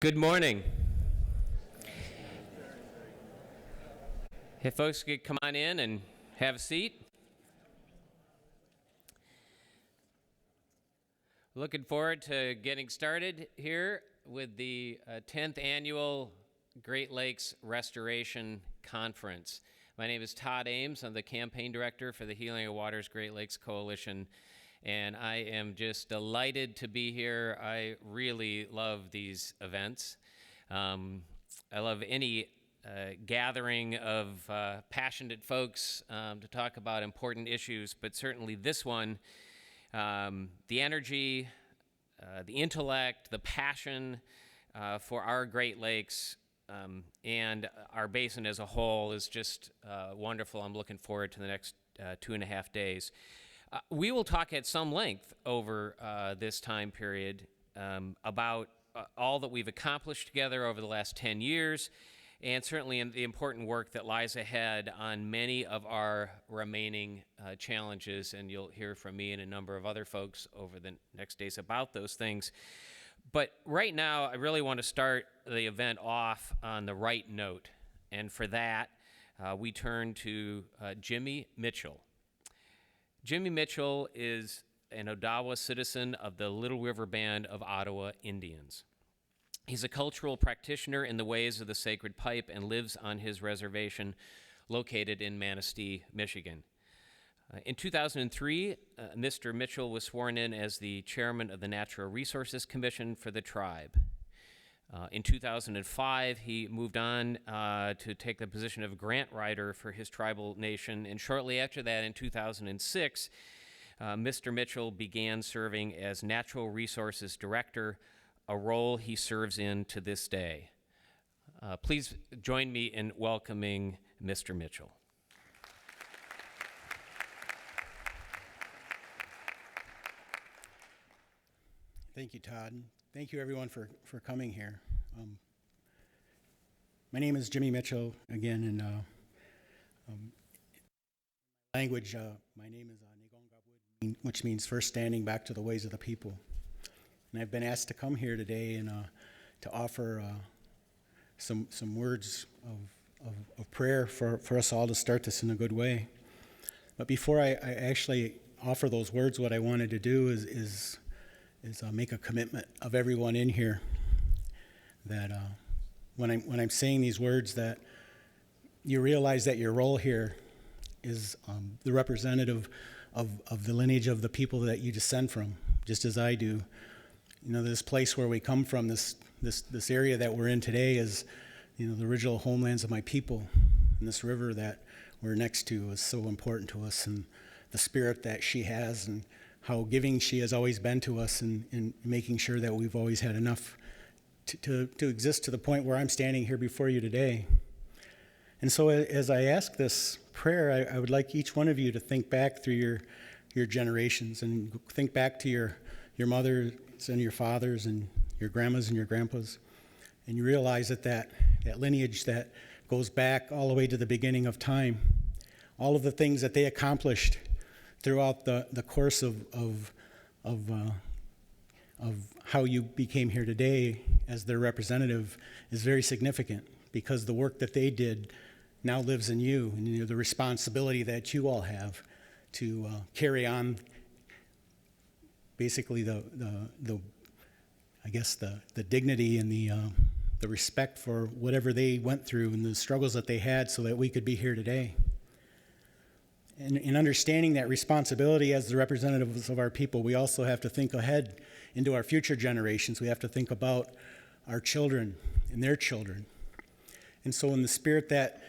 Good morning. If folks could come on in and have a seat. Looking forward to getting started here with the 10th Annual Great Lakes Restoration Conference. My name is Todd Ambs. I'm the campaign director for the Healing of Waters Great Lakes Coalition, and I am just delighted to be here. I really love these events. I love any gathering of passionate folks to talk about important issues, but certainly this one, the energy, the intellect, the passion for our Great Lakes and our basin as a whole is just wonderful. I'm looking forward to the next 2.5 days. We will talk at some length over this time period about all that we've accomplished together over the last 10 years, and certainly in the important work that lies ahead on many of our remaining challenges, and you'll hear from me and a number of other folks over the next days about those things. But right now, I really want to start the event off on the right note, and for that, we turn to Jimmie Mitchell. Jimmie Mitchell is an Ottawa citizen of the Little River Band of Ottawa Indians. He's a cultural practitioner in the ways of the sacred pipe and lives on his reservation located in Manistee, Michigan. In 2003, Mr. Mitchell was sworn in as the chairman of the Natural Resources Commission for the tribe. In 2005, he moved on to take the position of grant writer for his tribal nation, and shortly after that, in 2006, Mr. Mitchell began serving as Natural Resources Director, a role he serves in to this day. Please join me in welcoming Mr. Mitchell. Thank you, Todd. Thank you, everyone, for coming here. My name is Jimmie Mitchell again, and language, my name is Negongabud, which means first standing back to the ways of the people. And I've been asked to come here today and to offer some words of prayer for us all to start this in a good way. But before I actually offer those words, what I wanted to do is make a commitment of everyone in here that when I'm saying these words, that you realize that your role here is the representative of the lineage of the people that you descend from, just as I do. You know, this place where we come from, this area that we're in today is, you know, the original homelands of my people. And this river that we're next to is so important to us, and the spirit that she has, and how giving she has always been to us, and making sure that we've always had enough to exist to the point where I'm standing here before you today. And so as I ask this prayer, I would like each one of you to think back through your generations, and think back to your mothers and your fathers and your grandmas and your grandpas, and you realize that lineage that goes back all the way to the beginning of time, all of the things that they accomplished throughout the course of how you became here today as their representative is very significant, because the work that they did now lives in you, and you know, the responsibility that you all have to carry on basically the dignity and the respect for whatever they went through and the struggles that they had so that we could be here today. And in understanding that responsibility as the representatives of our people, we also have to think ahead into our future generations. We have to think about our children and their children. And so in the spirit that,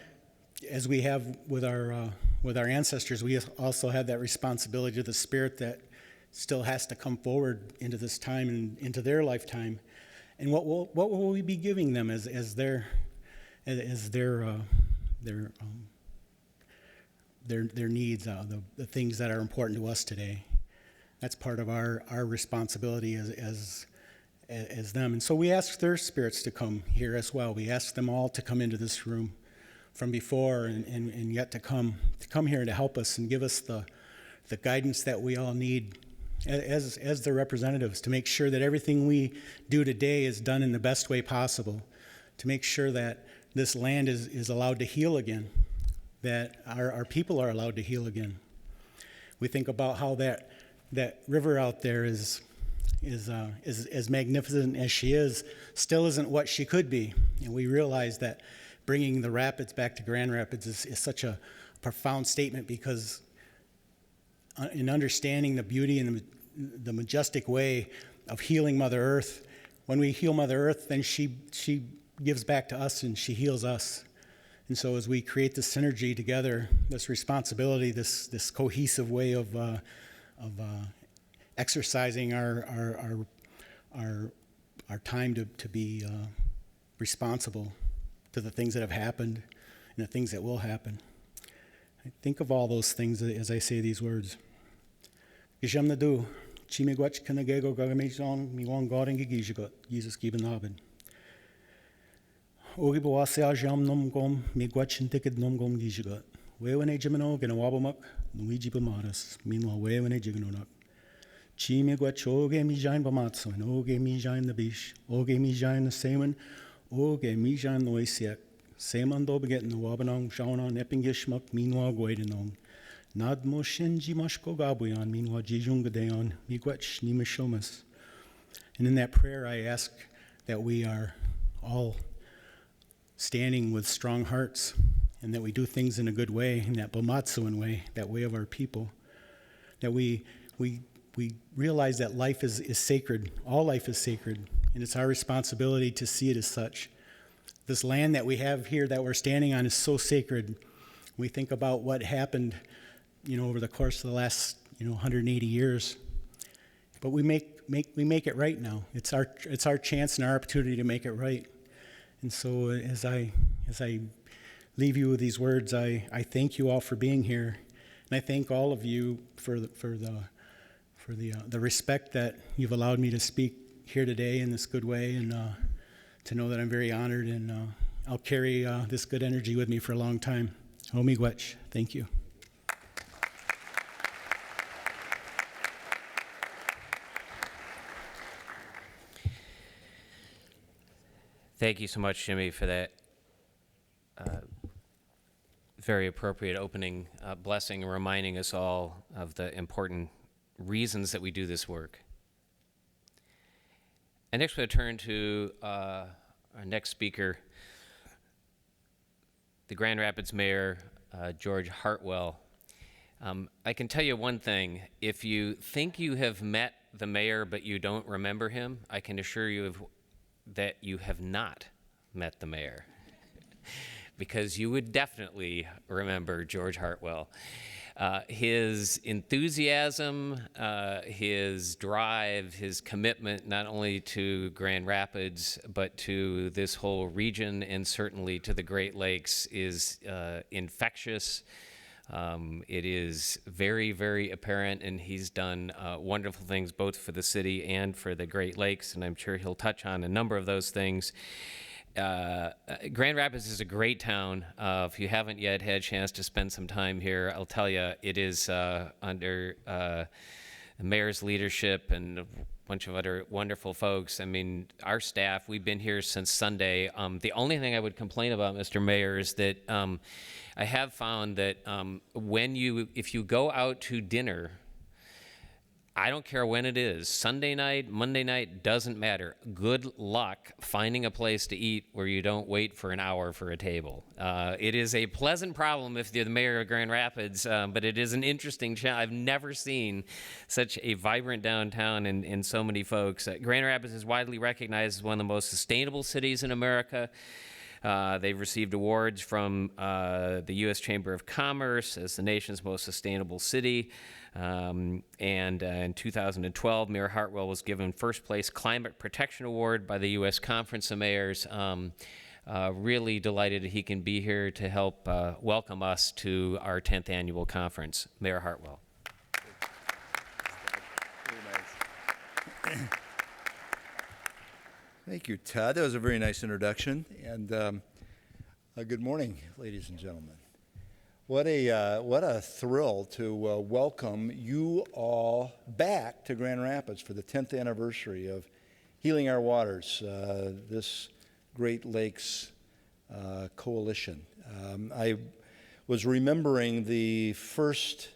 as we have with our ancestors, we also have that responsibility to the spirit that still has to come forward into this time and into their lifetime. And what will we be giving them as their needs, the things that are important to us today? That's part of our responsibility as them. And so we ask their spirits to come here as well. We ask them all to come into this room from before and yet to come here and to help us and give us the guidance that we all need as their representatives, to make sure that everything we do today is done in the best way possible, to make sure that this land is allowed to heal again, that our people are allowed to heal again. We think about how that river out there is as magnificent as she is, still isn't what she could be. And we realize that bringing the rapids back to Grand Rapids is such a profound statement, because in understanding the beauty and the majestic way of healing Mother Earth, when we heal Mother Earth, then she gives back to us and she heals us. And so as we create this synergy together, this responsibility, this cohesive way of exercising our time to be responsible to the things that have happened and the things that will happen. I think of all those things as I say these words. Gisham na du, chimigwach kanagego gagamishon miwon goring gigijigot, Jesus giben haben. Ogi boase ajam nom gom, migwach intikid nom gom gijigot. Wewen ejimino ganawabamak, nuiji bamaras, meanwhile wewen ejiganonak. Chimigwach oge mijain bamatso, and oge mijain the bish, oge mijain the semen, oge mijain the oisiak. Seman do beget no wabanong, shaunon, epingishmak, meanwhile guidenong. Nad mo shinji mashko gabuyan, meanwhile jijungadeon, migwach nimashomas. And in that prayer, I ask that we are all standing with strong hearts, and that we do things in a good way, in that Bomatsuan way, that way of our people. That we realize that life is sacred, all life is sacred, and it's our responsibility to see it as such. This land that we have here that we're standing on is so sacred. We think about what happened, over the course of the last, 180 years. But we make it right now. It's our chance and our opportunity to make it right. And so as I leave you with these words, I thank you all for being here, and I thank all of you for the respect that you've allowed me to speak here today in this good way, and to know that I'm very honored, and I'll carry this good energy with me for a long time. Omigwech, thank you. Thank you so much, Jimmie, for that very appropriate opening blessing, and reminding us all of the important reasons that we do this work. And next we're going to turn to our next speaker, the Grand Rapids Mayor, George Heartwell. I can tell you one thing. If you think you have met the mayor but you don't remember him, I can assure you that you have not met the mayor, because you would definitely remember George Heartwell. His enthusiasm, his drive, his commitment not only to Grand Rapids but to this whole region and certainly to the Great Lakes is infectious. It is very, very apparent, and he's done wonderful things both for the city and for the Great Lakes, and I'm sure he'll touch on a number of those things. Grand Rapids is a great town. If you haven't yet had a chance to spend some time here, I'll tell you, it is under the mayor's leadership and a bunch of other wonderful folks. I mean, our staff, we've been here since Sunday. The only thing I would complain about, Mr. Mayor, is that I have found that if you go out to dinner, I don't care when it is, Sunday night, Monday night, doesn't matter. Good luck finding a place to eat where you don't wait for an hour for a table. It is a pleasant problem if you're the mayor of Grand Rapids, but it is an interesting challenge. I've never seen such a vibrant downtown and so many folks. Grand Rapids is widely recognized as one of the most sustainable cities in America. They've received awards from the U.S. Chamber of Commerce as the nation's most sustainable city. And in 2012, Mayor Heartwell was given first place Climate Protection Award by the U.S. Conference of Mayors. Really delighted that he can be here to help welcome us to our 10th annual conference. Mayor Heartwell. Very nice. Thank you, Todd. That was a very nice introduction. And good morning, ladies and gentlemen. What a thrill to welcome you all back to Grand Rapids for the 10th anniversary of Healing Our Waters, this Great Lakes Coalition. I was remembering the first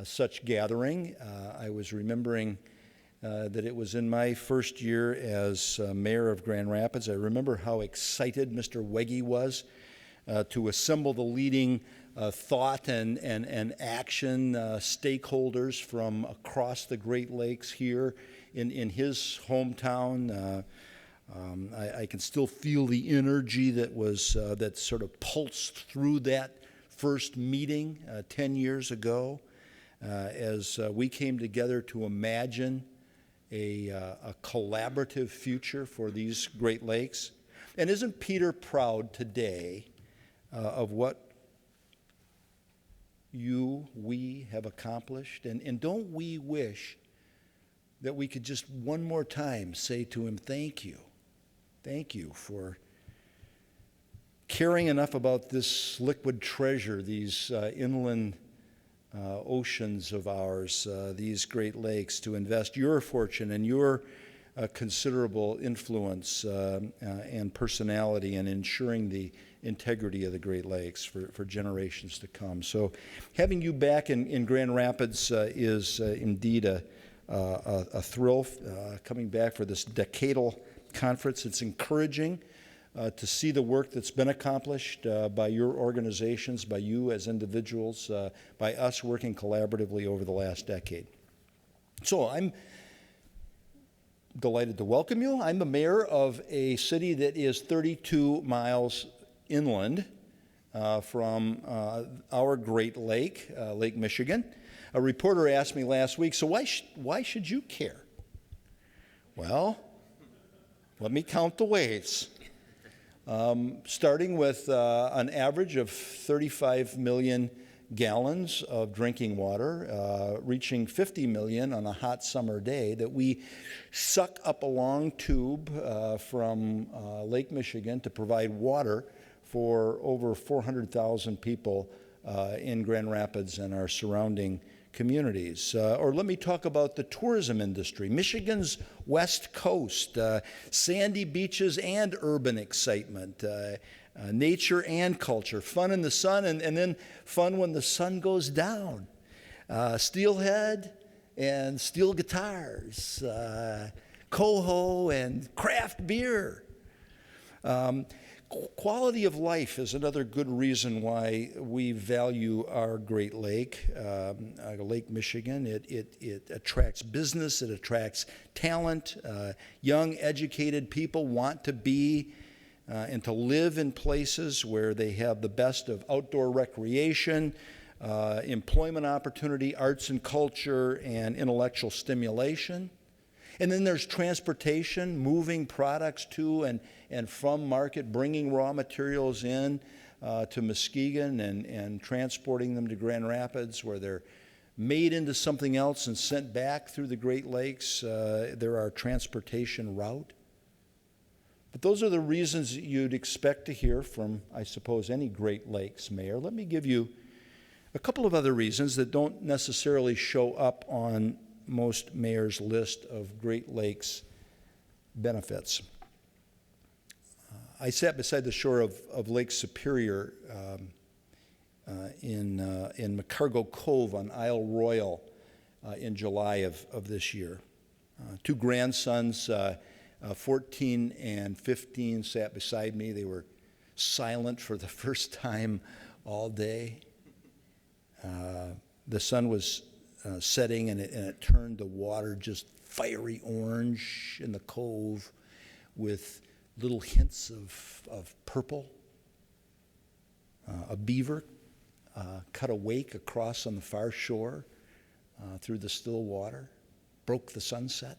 such gathering. I was remembering that it was in my first year as mayor of Grand Rapids. I remember how excited Mr. Wegge was to assemble the leading thought and action stakeholders from across the Great Lakes here in his hometown. I can still feel the energy that sort of pulsed through that first meeting 10 years ago as we came together to imagine a collaborative future for these Great Lakes. And isn't Peter proud today of what we have accomplished? And don't we wish that we could just one more time say to him, thank you. Thank you for caring enough about this liquid treasure, these inland oceans of ours, these Great Lakes, to invest your fortune and your considerable influence and personality in ensuring the integrity of the Great Lakes for generations to come. So having you back in Grand Rapids is indeed a thrill, coming back for this decadal conference. It's encouraging to see the work that's been accomplished by your organizations, by you as individuals, by us working collaboratively over the last decade. So I'm delighted to welcome you. I'm the mayor of a city that is 32 miles inland from our Great Lake, Lake Michigan. A reporter asked me last week, so why should you care? Well, let me count the ways. Starting with an average of 35 million gallons of drinking water, reaching 50 million on a hot summer day, that we suck up a long tube from Lake Michigan to provide water for over 400,000 people in Grand Rapids and our surrounding communities. Or let me talk about the tourism industry. Michigan's West Coast, sandy beaches and urban excitement, nature and culture, fun in the sun and then fun when the sun goes down. Steelhead and steel guitars, coho and craft beer. Quality of life is another good reason why we value our Great Lake, Lake Michigan. It attracts business, it attracts talent. Young, educated people want to be and to live in places where they have the best of outdoor recreation, employment opportunity, arts and culture, and intellectual stimulation. And then there's transportation, moving products to and from market, bringing raw materials in to Muskegon and transporting them to Grand Rapids, where they're made into something else and sent back through the Great Lakes. There are transportation route. But those are the reasons that you'd expect to hear from, I suppose, any Great Lakes mayor. Let me give you a couple of other reasons that don't necessarily show up on most mayors' list of Great Lakes benefits. I sat beside the shore of Lake Superior in McCargo Cove on Isle Royal in July of this year. Two grandsons, 14 and 15, sat beside me. They were silent for the first time all day. The sun was setting, and it turned the water just fiery orange in the cove with little hints of purple. A beaver cut a wake across on the far shore through the still water, broke the sunset.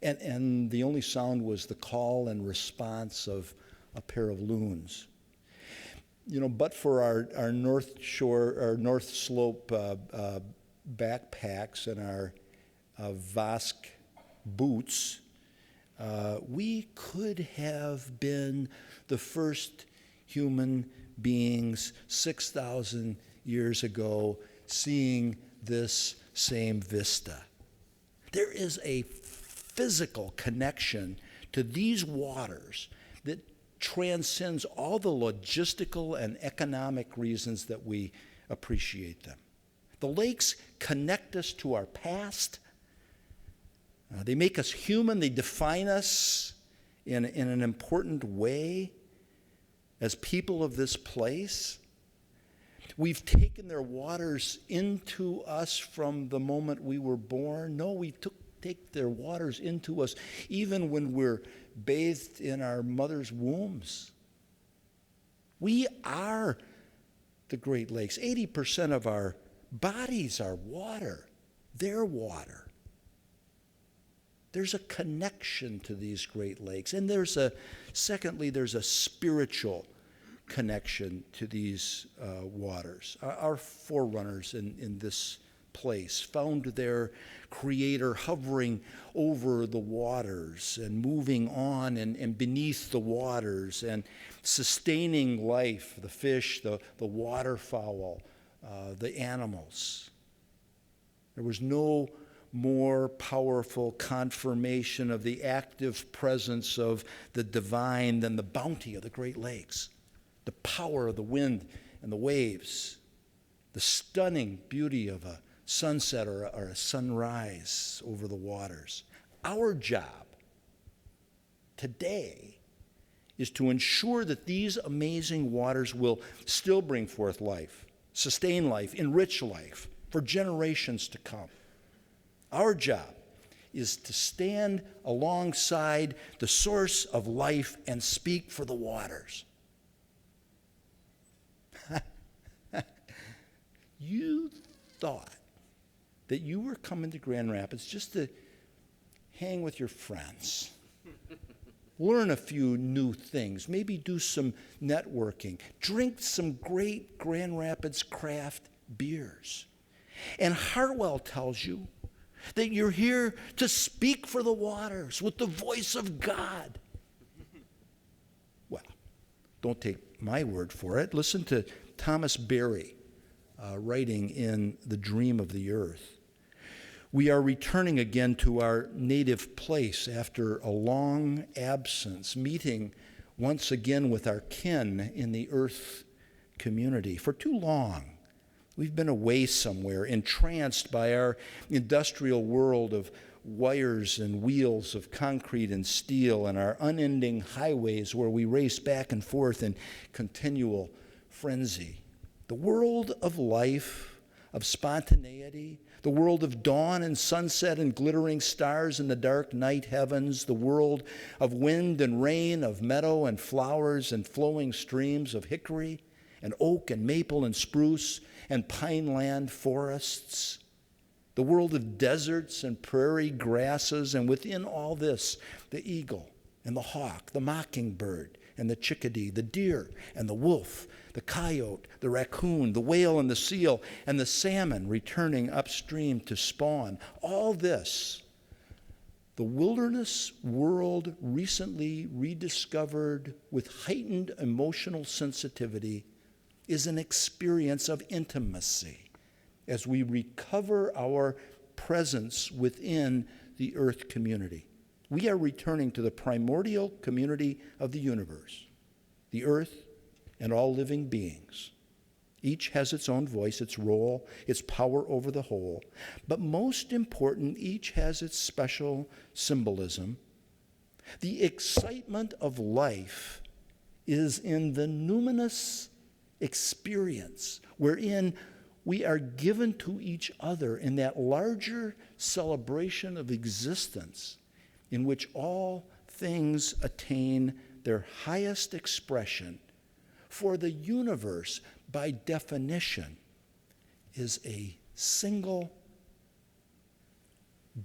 And the only sound was the call and response of a pair of loons. You know, but for our North Shore, our North Slope backpacks and our Vosk boots, we could have been the first human beings 6,000 years ago seeing this same vista. There is a physical connection to these waters that transcends all the logistical and economic reasons that we appreciate them. The lakes connect us to our past. They make us human. They define us in an important way as people of this place. We've taken their waters into us from the moment we were born. No, we take their waters into us even when we're bathed in our mother's wombs. We are the Great Lakes. 80% of our bodies are water. They're water. There's a connection to these Great Lakes. And secondly, there's a spiritual connection to these waters. Our forerunners in this place found their Creator hovering over the waters and moving on and beneath the waters and sustaining life, the fish, the waterfowl, the animals. There was no more powerful confirmation of the active presence of the divine than the bounty of the Great Lakes, the power of the wind and the waves, the stunning beauty of a sunset or a sunrise over the waters. Our job today is to ensure that these amazing waters will still bring forth life, sustain life, enrich life for generations to come. Our job is to stand alongside the source of life and speak for the waters. You thought that you were coming to Grand Rapids just to hang with your friends, learn a few new things, maybe do some networking, drink some great Grand Rapids craft beers. And Heartwell tells you that you're here to speak for the waters with the voice of God. Well, don't take my word for it. Listen to Thomas Berry writing in The Dream of the Earth. We are returning again to our native place after a long absence, meeting once again with our kin in the earth community. For too long, we've been away somewhere, entranced by our industrial world of wires and wheels of concrete and steel and our unending highways where we race back and forth in continual frenzy. The world of life, of spontaneity, the world of dawn and sunset and glittering stars in the dark night heavens, the world of wind and rain, of meadow and flowers and flowing streams, of hickory and oak and maple and spruce and pineland forests, the world of deserts and prairie grasses, and within all this, the eagle and the hawk, the mockingbird and the chickadee, the deer and the wolf, the coyote, the raccoon, the whale and the seal, and the salmon returning upstream to spawn. All this, the wilderness world recently rediscovered with heightened emotional sensitivity, is an experience of intimacy as we recover our presence within the earth community. We are returning to the primordial community of the universe, the earth and all living beings. Each has its own voice, its role, its power over the whole. But most important, each has its special symbolism. The excitement of life is in the numinous experience wherein we are given to each other in that larger celebration of existence in which all things attain their highest expression. For the universe, by definition, is a single,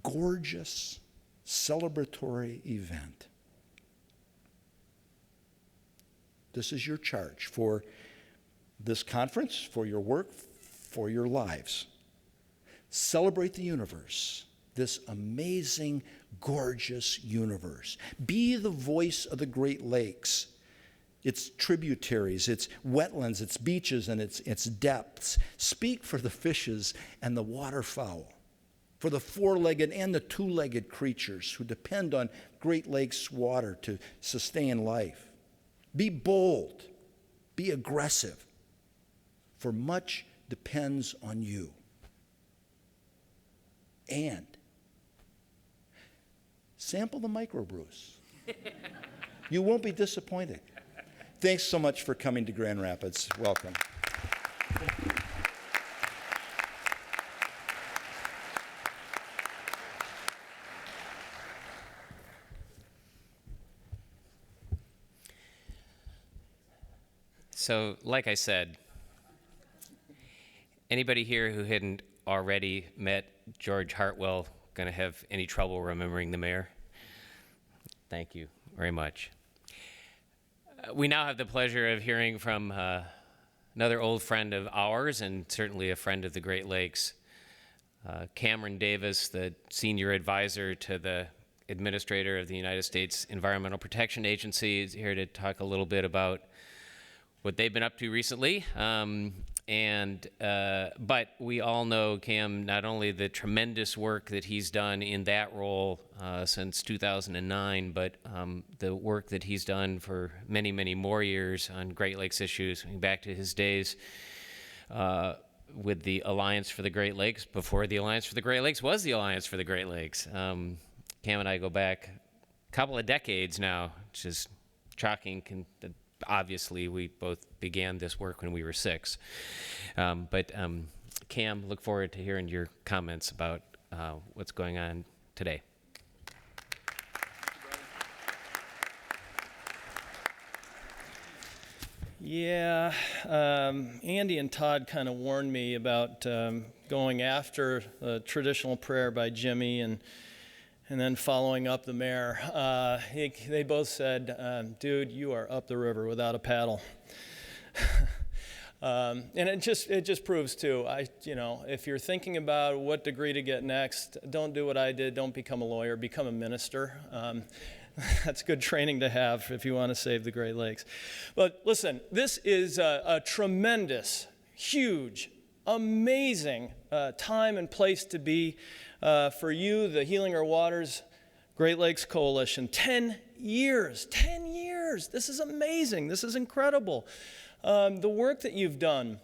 gorgeous, celebratory event. This is your charge for this conference, for your work, for your lives. Celebrate the universe, this amazing, gorgeous universe. Be the voice of the Great Lakes its tributaries, its wetlands, its beaches, and its depths. Speak for the fishes and the waterfowl, for the four-legged and the two-legged creatures who depend on Great Lakes water to sustain life. Be bold, be aggressive, for much depends on you. And sample the microbrews. You won't be disappointed. Thanks so much for coming to Grand Rapids. Welcome. So, like I said, anybody here who hadn't already met George Heartwell going to have any trouble remembering the mayor? Thank you very much. We now have the pleasure of hearing from another old friend of ours and certainly a friend of the Great Lakes, Cameron Davis, the senior advisor to the administrator of the United States Environmental Protection Agency, is here to talk a little bit about what they've been up to recently. But we all know, Cam, not only the tremendous work that he's done in that role since 2009, but the work that he's done for many, many more years on Great Lakes issues, back to his days with the Alliance for the Great Lakes, before the Alliance for the Great Lakes was the Alliance for the Great Lakes. Cam and I go back a couple of decades now, which is shocking. Obviously, we both began this work when we were 6. Cam, look forward to hearing your comments about what's going on today. Yeah, Andy and Todd kind of warned me about going after a traditional prayer by Jimmie and then following up the mayor. They both said, dude, you are up the river without a paddle. And it just proves too, if you're thinking about what degree to get next, don't do what I did. Don't become a lawyer, become a minister. That's good training to have if you want to save the Great Lakes. But listen, this is a tremendous, huge, amazing time and place to be for you, the Healing Our Waters Great Lakes Coalition. 10 years. This is amazing. This is incredible. The work that you've done,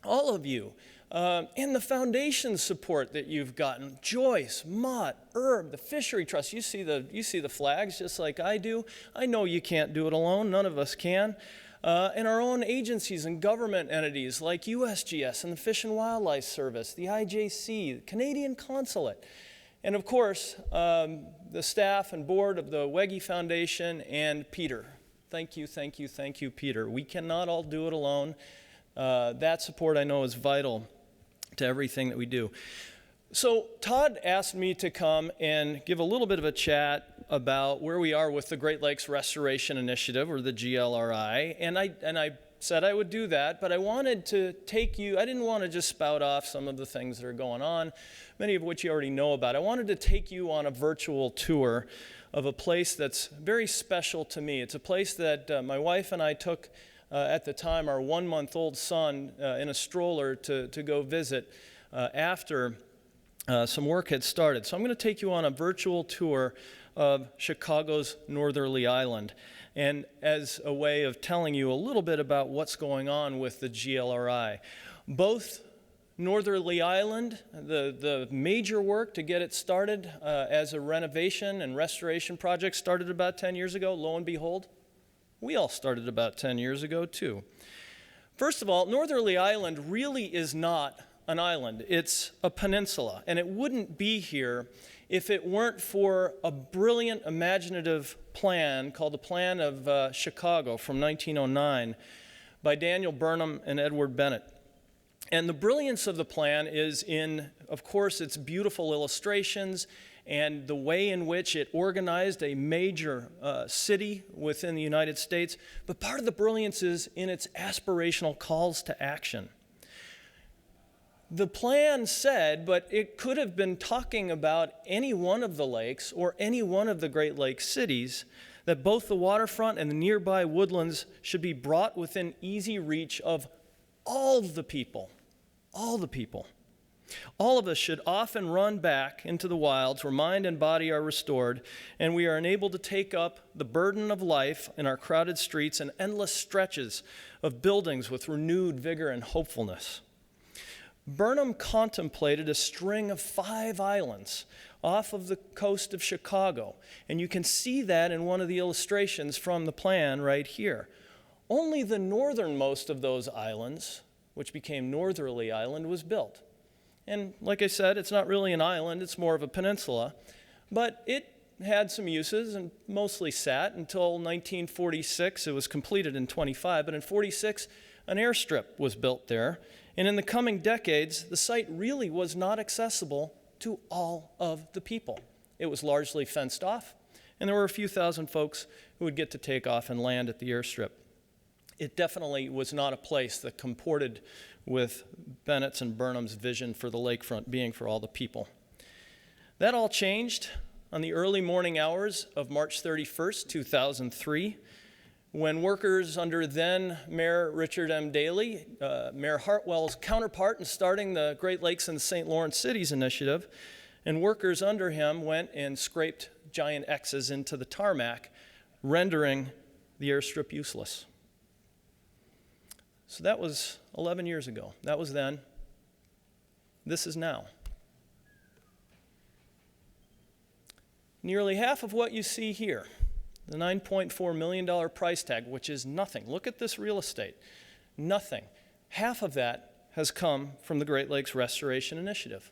all of you, and the foundation support that you've gotten. Joyce, Mott, Herb, the Fishery Trust. You see the flags just like I do. I know you can't do it alone. None of us can. And our own agencies and government entities like USGS and the Fish and Wildlife Service, the IJC, the Canadian Consulate, and of course, the staff and board of the Wegge Foundation and Peter. Thank you, Peter. We cannot all do it alone. That support, I know, is vital to everything that we do. So Todd asked me to come and give a little bit of a chat about where we are with the Great Lakes Restoration Initiative, or the GLRI, and I said I would do that, but I wanted to take you, I didn't want to just spout off some of the things that are going on, many of which you already know about. I wanted to take you on a virtual tour of a place that's very special to me. It's a place that my wife and I took at the time our 1-month-old son in a stroller to go visit after some work had started. So I'm going to take you on a virtual tour of Chicago's Northerly Island, and as a way of telling you a little bit about what's going on with the GLRI. Both Northerly Island, the major work to get it started as a renovation and restoration project started about 10 years ago. Lo and behold, we all started about 10 years ago too. First of all, Northerly Island really is not an island. It's a peninsula, and it wouldn't be here if it weren't for a brilliant imaginative plan called the Plan of Chicago from 1909 by Daniel Burnham and Edward Bennett. And the brilliance of the plan is in, of course, its beautiful illustrations and the way in which it organized a major city within the United States. But part of the brilliance is in its aspirational calls to action. The plan said, but it could have been talking about any one of the lakes or any one of the Great Lakes cities, that both the waterfront and the nearby woodlands should be brought within easy reach of all the people. All the people. All of us should often run back into the wilds where mind and body are restored, and we are enabled to take up the burden of life in our crowded streets and endless stretches of buildings with renewed vigor and hopefulness. Burnham contemplated a string of 5 islands off of the coast of Chicago, and you can see that in one of the illustrations from the plan right here. Only the northernmost of those islands, which became Northerly Island, was built. And like I said, it's not really an island, it's more of a peninsula, but it had some uses and mostly sat until 1946. It was completed in 25, but in 46, an airstrip was built there. And in the coming decades, the site really was not accessible to all of the people. It was largely fenced off, and there were a few thousand folks who would get to take off and land at the airstrip. It definitely was not a place that comported with Bennett's and Burnham's vision for the lakefront being for all the people. That all changed on the early morning hours of March 31st, 2003, when workers under then Mayor Richard M. Daley, Mayor Heartwell's counterpart in starting the Great Lakes and St. Lawrence Cities initiative, and workers under him went and scraped giant X's into the tarmac, rendering the airstrip useless. So that was 11 years ago. That was then. This is now. Nearly half of what you see here, the $9.4 million price tag, which is nothing. Look at this real estate. Nothing. Half of that has come from the Great Lakes Restoration Initiative.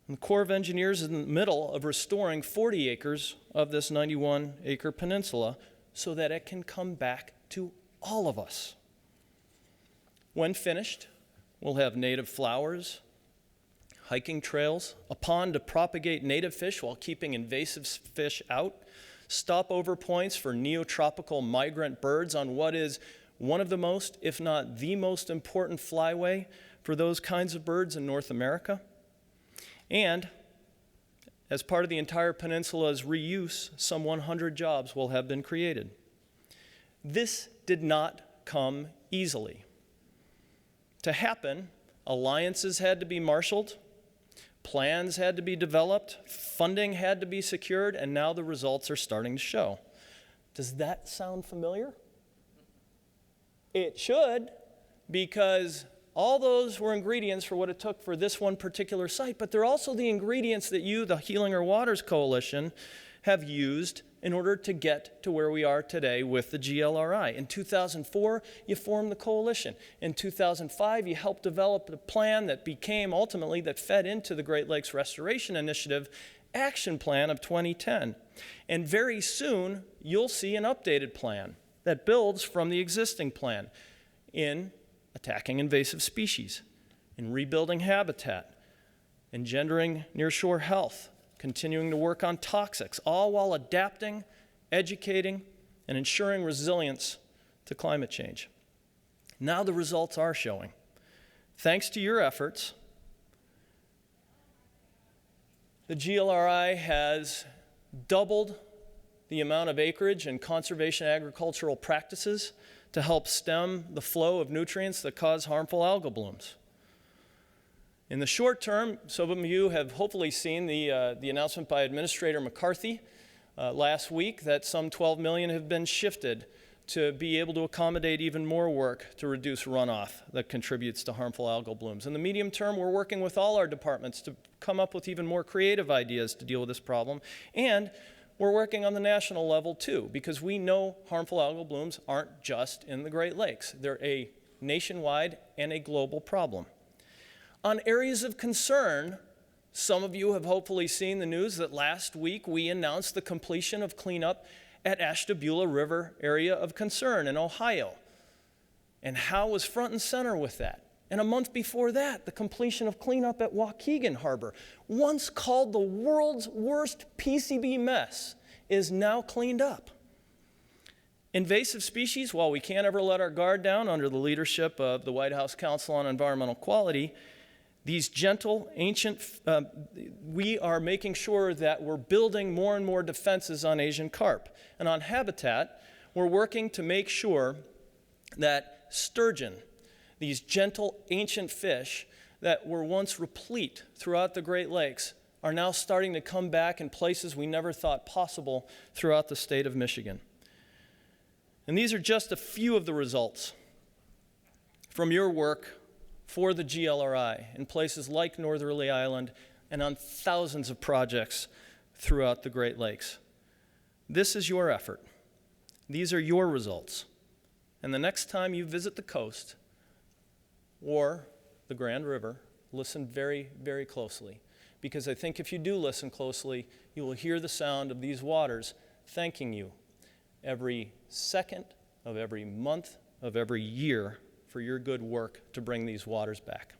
And the Corps of Engineers is in the middle of restoring 40 acres of this 91-acre peninsula so that it can come back to all of us. When finished, we'll have native flowers, hiking trails, a pond to propagate native fish while keeping invasive fish out, stopover points for neotropical migrant birds on what is one of the most, if not the most important flyway for those kinds of birds in North America. And as part of the entire peninsula's reuse, some 100 jobs will have been created. This did not come easily. To happen, alliances had to be marshaled, plans had to be developed, funding had to be secured, and now the results are starting to show. Does that sound familiar? It should, because all those were ingredients for what it took for this one particular site, but they're also the ingredients that you, the Healing Our Waters Coalition, have used in order to get to where we are today with the GLRI. In 2004, you formed the coalition. In 2005, you helped develop a plan that became ultimately, that fed into the Great Lakes Restoration Initiative Action Plan of 2010. And very soon, you'll see an updated plan that builds from the existing plan in attacking invasive species, in rebuilding habitat, engendering nearshore health, continuing to work on toxics, all while adapting, educating, and ensuring resilience to climate change. Now the results are showing. Thanks to your efforts, the GLRI has doubled the amount of acreage and conservation agricultural practices to help stem the flow of nutrients that cause harmful algal blooms. In the short term, some of you have hopefully seen the announcement by Administrator McCarthy last week that some $12 million have been shifted to be able to accommodate even more work to reduce runoff that contributes to harmful algal blooms. In the medium term, we're working with all our departments to come up with even more creative ideas to deal with this problem. And we're working on the national level too, because we know harmful algal blooms aren't just in the Great Lakes. They're a nationwide and a global problem. On areas of concern, some of you have hopefully seen the news that last week we announced the completion of cleanup at Ashtabula River area of concern in Ohio. And Howe was front and center with that. And a month before that, the completion of cleanup at Waukegan Harbor, once called the world's worst PCB mess, is now cleaned up. Invasive species, while we can't ever let our guard down under the leadership of the White House Council on Environmental Quality, These gentle, ancient, we are making sure that we're building more and more defenses on Asian carp. And on habitat, we're working to make sure that sturgeon, these gentle, ancient fish that were once replete throughout the Great Lakes, are now starting to come back in places we never thought possible throughout the state of Michigan. And these are just a few of the results from your work for the GLRI in places like Northerly Island and on thousands of projects throughout the Great Lakes. This is your effort. These are your results. And the next time you visit the coast or the Grand River, listen very, very closely. Because I think if you do listen closely, you will hear the sound of these waters thanking you every second of every month of every year for your good work to bring these waters back.